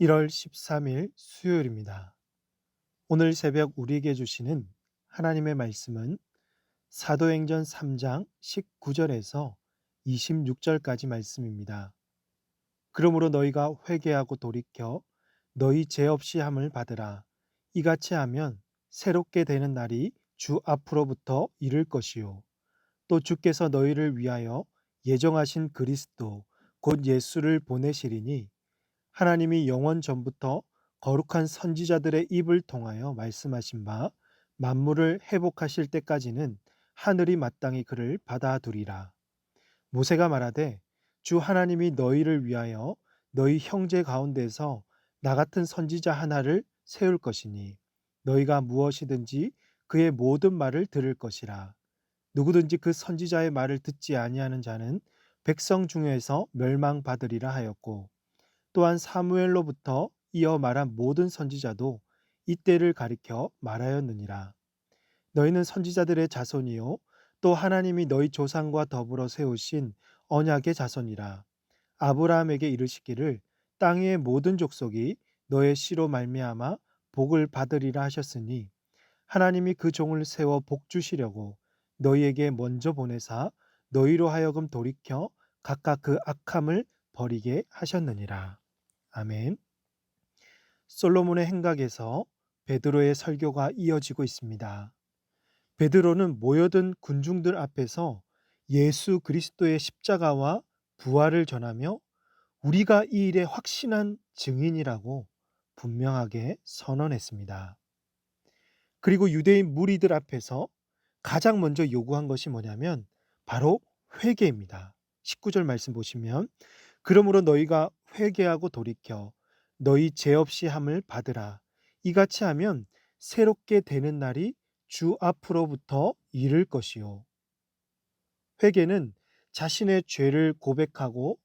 1월 13일 수요일입니다. 오늘 새벽 우리에게 주시는 하나님의 말씀은 사도행전 3장 19절에서 26절까지 말씀입니다. 그러므로 너희가 회개하고 돌이켜 너희 죄 없이 함을 받으라. 이같이 하면 새롭게 되는 날이 주 앞으로부터 이를 것이요. 또 주께서 너희를 위하여 예정하신 그리스도 곧 예수를 보내시리니 하나님이 영원 전부터 거룩한 선지자들의 입을 통하여 말씀하신 바 만물을 회복하실 때까지는 하늘이 마땅히 그를 받아두리라. 모세가 말하되 주 하나님이 너희를 위하여 너희 형제 가운데서 나 같은 선지자 하나를 세울 것이니 너희가 무엇이든지 그의 모든 말을 들을 것이라. 누구든지 그 선지자의 말을 듣지 아니하는 자는 백성 중에서 멸망받으리라 하였고, 또한 사무엘로부터 이어 말한 모든 선지자도 이때를 가리켜 말하였느니라. 너희는 선지자들의 자손이요 또 하나님이 너희 조상과 더불어 세우신 언약의 자손이라. 아브라함에게 이르시기를 땅의 모든 족속이 너의 씨로 말미암아 복을 받으리라 하셨으니 하나님이 그 종을 세워 복 주시려고 너희에게 먼저 보내사 너희로 하여금 돌이켜 각각 그 악함을 버리게 하셨느니라. 아멘. 솔로몬의 행각에서 베드로의 설교가 이어지고 있습니다. 베드로는 모여든 군중들 앞에서 예수 그리스도의 십자가와 부활을 전하며 우리가 이 일의 확신한 증인이라고 분명하게 선언했습니다. 그리고 유대인 무리들 앞에서 가장 먼저 요구한 것이 뭐냐면 바로 회개입니다. 19절 말씀 보시면 그러므로 너희가 회개하고 돌이켜 너희 죄 없이 함을 받으라. 이같이 하면 새롭게 되는 날이 주 앞으로부터 이를 것이요. 회개는 자신의 죄를 고백하고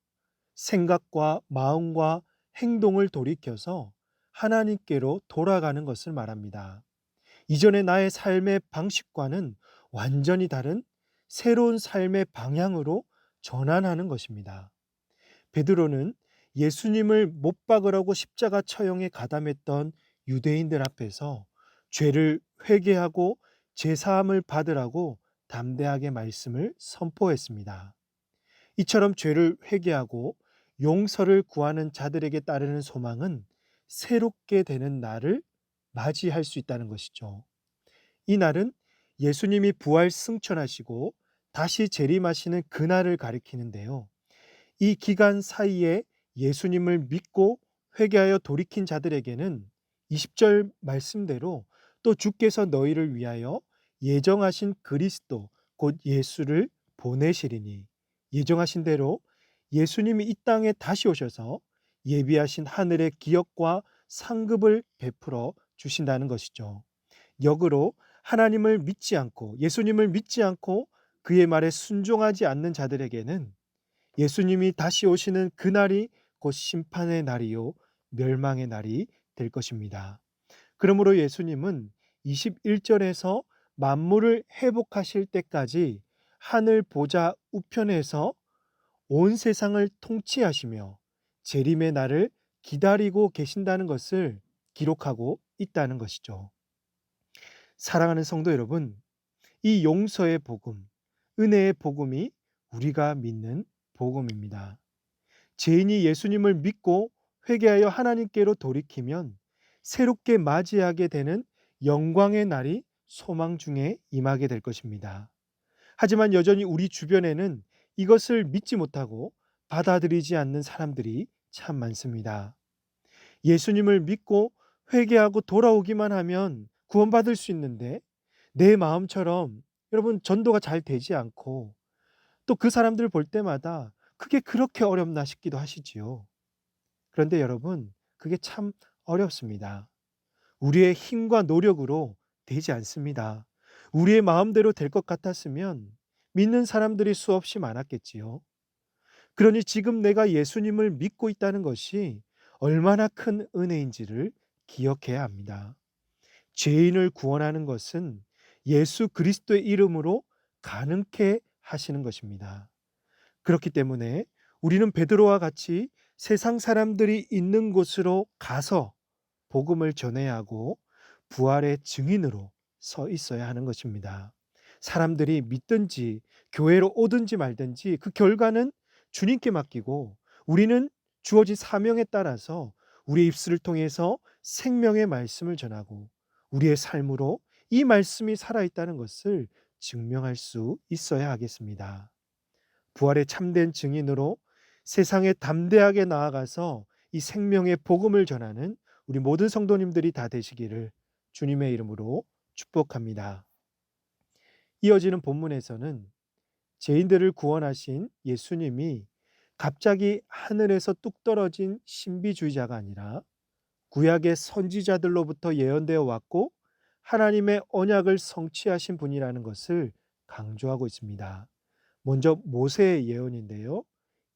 생각과 마음과 행동을 돌이켜서 하나님께로 돌아가는 것을 말합니다. 이전의 나의 삶의 방식과는 완전히 다른 새로운 삶의 방향으로 전환하는 것입니다. 베드로는 예수님을 못 박으라고 십자가 처형에 가담했던 유대인들 앞에서 죄를 회개하고 제사함을 받으라고 담대하게 말씀을 선포했습니다. 이처럼 죄를 회개하고 용서를 구하는 자들에게 따르는 소망은 새롭게 되는 날을 맞이할 수 있다는 것이죠. 이 날은 예수님이 부활 승천하시고 다시 재림하시는 그날을 가리키는데요. 이 기간 사이에 예수님을 믿고 회개하여 돌이킨 자들에게는 20절 말씀대로 또 주께서 너희를 위하여 예정하신 그리스도 곧 예수를 보내시리니, 예정하신 대로 예수님이 이 땅에 다시 오셔서 예비하신 하늘의 기업과 상급을 베풀어 주신다는 것이죠. 역으로 하나님을 믿지 않고 예수님을 믿지 않고 그의 말에 순종하지 않는 자들에게는 예수님이 다시 오시는 그날이 곧 심판의 날이요 멸망의 날이 될 것입니다. 그러므로 예수님은 21절에서 만물을 회복하실 때까지 하늘 보좌 우편에서 온 세상을 통치하시며 재림의 날을 기다리고 계신다는 것을 기록하고 있다는 것이죠. 사랑하는 성도 여러분, 이 용서의 복음, 은혜의 복음이 우리가 믿는 복음입니다. 죄인이 예수님을 믿고 회개하여 하나님께로 돌이키면 새롭게 맞이하게 되는 영광의 날이 소망 중에 임하게 될 것입니다. 하지만 여전히 우리 주변에는 이것을 믿지 못하고 받아들이지 않는 사람들이 참 많습니다. 예수님을 믿고 회개하고 돌아오기만 하면 구원받을 수 있는데 내 마음처럼 여러분 전도가 잘 되지 않고 또 그 사람들을 볼 때마다 그게 그렇게 어렵나 싶기도 하시지요. 그런데 여러분, 그게 참 어렵습니다. 우리의 힘과 노력으로 되지 않습니다. 우리의 마음대로 될 것 같았으면 믿는 사람들이 수없이 많았겠지요. 그러니 지금 내가 예수님을 믿고 있다는 것이 얼마나 큰 은혜인지를 기억해야 합니다. 죄인을 구원하는 것은 예수 그리스도의 이름으로 가능케 하시는 것입니다. 그렇기 때문에 우리는 베드로와 같이 세상 사람들이 있는 곳으로 가서 복음을 전해야 하고 부활의 증인으로 서 있어야 하는 것입니다. 사람들이 믿든지 교회로 오든지 말든지 그 결과는 주님께 맡기고 우리는 주어진 사명에 따라서 우리의 입술을 통해서 생명의 말씀을 전하고 우리의 삶으로 이 말씀이 살아있다는 것을 증명할 수 있어야 하겠습니다. 부활의 참된 증인으로 세상에 담대하게 나아가서 이 생명의 복음을 전하는 우리 모든 성도님들이 다 되시기를 주님의 이름으로 축복합니다. 이어지는 본문에서는 죄인들을 구원하신 예수님이 갑자기 하늘에서 뚝 떨어진 신비주의자가 아니라 구약의 선지자들로부터 예언되어 왔고 하나님의 언약을 성취하신 분이라는 것을 강조하고 있습니다. 먼저 모세의 예언인데요.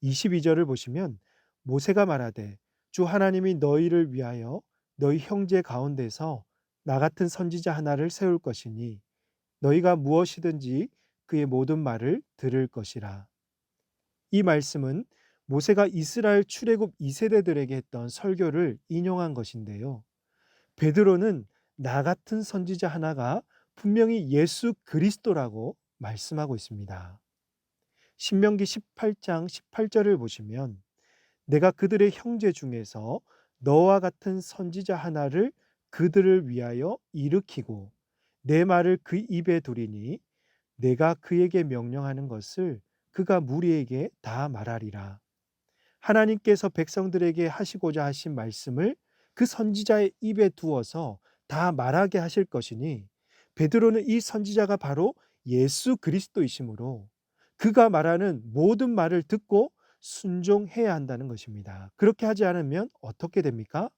22절을 보시면 모세가 말하되 주 하나님이 너희를 위하여 너희 형제 가운데서 나 같은 선지자 하나를 세울 것이니 너희가 무엇이든지 그의 모든 말을 들을 것이라. 이 말씀은 모세가 이스라엘 출애굽 2세대들에게 했던 설교를 인용한 것인데요. 베드로는 나 같은 선지자 하나가 분명히 예수 그리스도라고 말씀하고 있습니다. 신명기 18장 18절을 보시면 내가 그들의 형제 중에서 너와 같은 선지자 하나를 그들을 위하여 일으키고 내 말을 그 입에 두리니 내가 그에게 명령하는 것을 그가 무리에게 다 말하리라. 하나님께서 백성들에게 하시고자 하신 말씀을 그 선지자의 입에 두어서 다 말하게 하실 것이니 베드로는 이 선지자가 바로 예수 그리스도이시므로 그가 말하는 모든 말을 듣고 순종해야 한다는 것입니다. 그렇게 하지 않으면 어떻게 됩니까?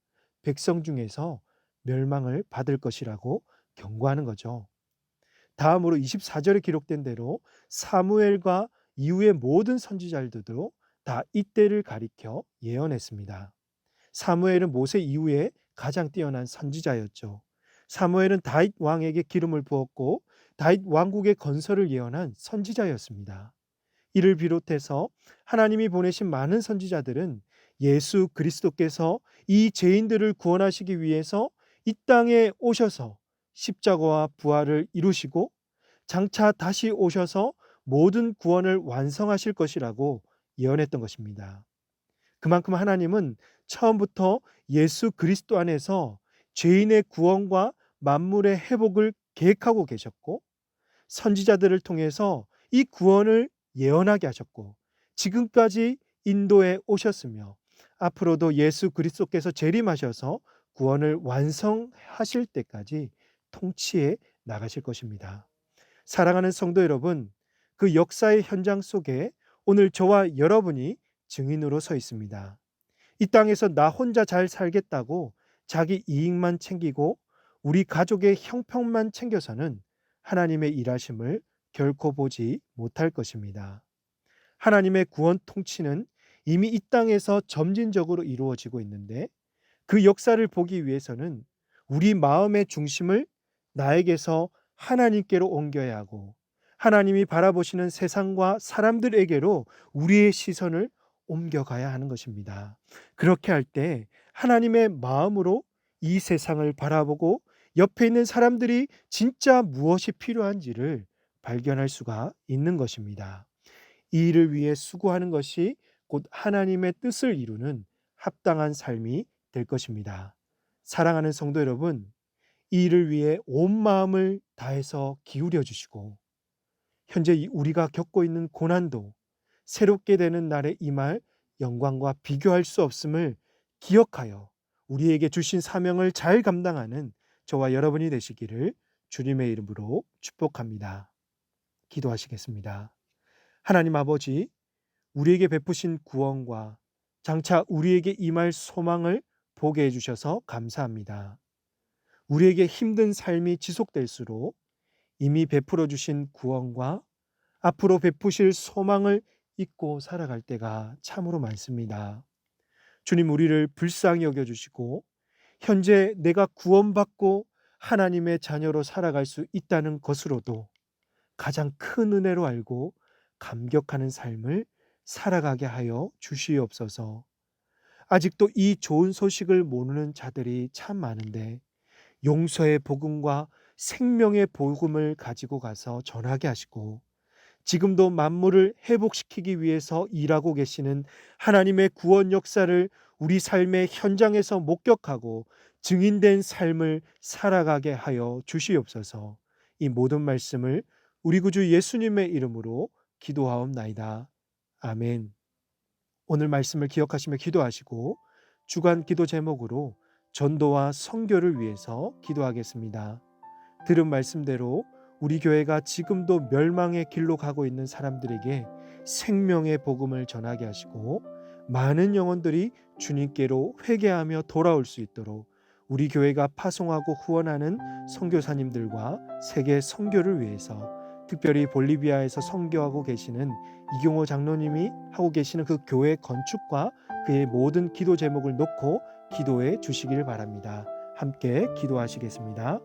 백성 중에서 멸망을 받을 것이라고 경고하는 거죠. 다음으로 24절에 기록된 대로 사무엘과 이후의 모든 선지자들도 다 이때를 가리켜 예언했습니다. 사무엘은 모세 이후에 가장 뛰어난 선지자였죠. 사무엘은 다윗 왕에게 기름을 부었고 다윗 왕국의 건설을 예언한 선지자였습니다. 이를 비롯해서 하나님이 보내신 많은 선지자들은 예수 그리스도께서 이 죄인들을 구원하시기 위해서 이 땅에 오셔서 십자가와 부활을 이루시고 장차 다시 오셔서 모든 구원을 완성하실 것이라고 예언했던 것입니다. 그만큼 하나님은 처음부터 예수 그리스도 안에서 죄인의 구원과 만물의 회복을 계획하고 계셨고 선지자들을 통해서 이 구원을 예언하게 하셨고 지금까지 인도에 오셨으며 앞으로도 예수 그리스도께서 재림하셔서 구원을 완성하실 때까지 통치해 나가실 것입니다. 사랑하는 성도 여러분, 그 역사의 현장 속에 오늘 저와 여러분이 증인으로 서 있습니다. 이 땅에서 나 혼자 잘 살겠다고 자기 이익만 챙기고 우리 가족의 형편만 챙겨서는 하나님의 일하심을 결코 보지 못할 것입니다. 하나님의 구원 통치는 이미 이 땅에서 점진적으로 이루어지고 있는데 그 역사를 보기 위해서는 우리 마음의 중심을 나에게서 하나님께로 옮겨야 하고 하나님이 바라보시는 세상과 사람들에게로 우리의 시선을 옮겨가야 하는 것입니다. 그렇게 할 때 하나님의 마음으로 이 세상을 바라보고 옆에 있는 사람들이 진짜 무엇이 필요한지를 발견할 수가 있는 것입니다. 이 일을 위해 수고하는 것이 곧 하나님의 뜻을 이루는 합당한 삶이 될 것입니다. 사랑하는 성도 여러분, 이 일을 위해 온 마음을 다해서 기울여 주시고 현재 우리가 겪고 있는 고난도 새롭게 되는 날에 임할 영광과 비교할 수 없음을 기억하여 우리에게 주신 사명을 잘 감당하는 저와 여러분이 되시기를 주님의 이름으로 축복합니다. 기도하시겠습니다. 하나님 아버지, 우리에게 베푸신 구원과 장차 우리에게 임할 소망을 보게 해주셔서 감사합니다. 우리에게 힘든 삶이 지속될수록 이미 베풀어 주신 구원과 앞으로 베푸실 소망을 잊고 살아갈 때가 참으로 많습니다. 주님, 우리를 불쌍히 여겨주시고 현재 내가 구원받고 하나님의 자녀로 살아갈 수 있다는 것으로도 가장 큰 은혜로 알고 감격하는 삶을 살아가게 하여 주시옵소서. 아직도 이 좋은 소식을 모르는 자들이 참 많은데 용서의 복음과 생명의 복음을 가지고 가서 전하게 하시고 지금도 만물을 회복시키기 위해서 일하고 계시는 하나님의 구원 역사를 우리 삶의 현장에서 목격하고 증인된 삶을 살아가게 하여 주시옵소서. 이 모든 말씀을 우리 구주 예수님의 이름으로 기도하옵나이다. 아멘. 오늘 말씀을 기억하시며 기도하시고 주간 기도 제목으로 전도와 선교를 위해서 기도하겠습니다. 들은 말씀대로 우리 교회가 지금도 멸망의 길로 가고 있는 사람들에게 생명의 복음을 전하게 하시고 많은 영혼들이 주님께로 회개하며 돌아올 수 있도록 우리 교회가 파송하고 후원하는 선교사님들과 세계 선교를 위해서 특별히 볼리비아에서 선교하고 계시는 이경호 장로님이 하고 계시는 그 교회 건축과 그의 모든 기도 제목을 놓고 기도해 주시길 바랍니다. 함께 기도하시겠습니다.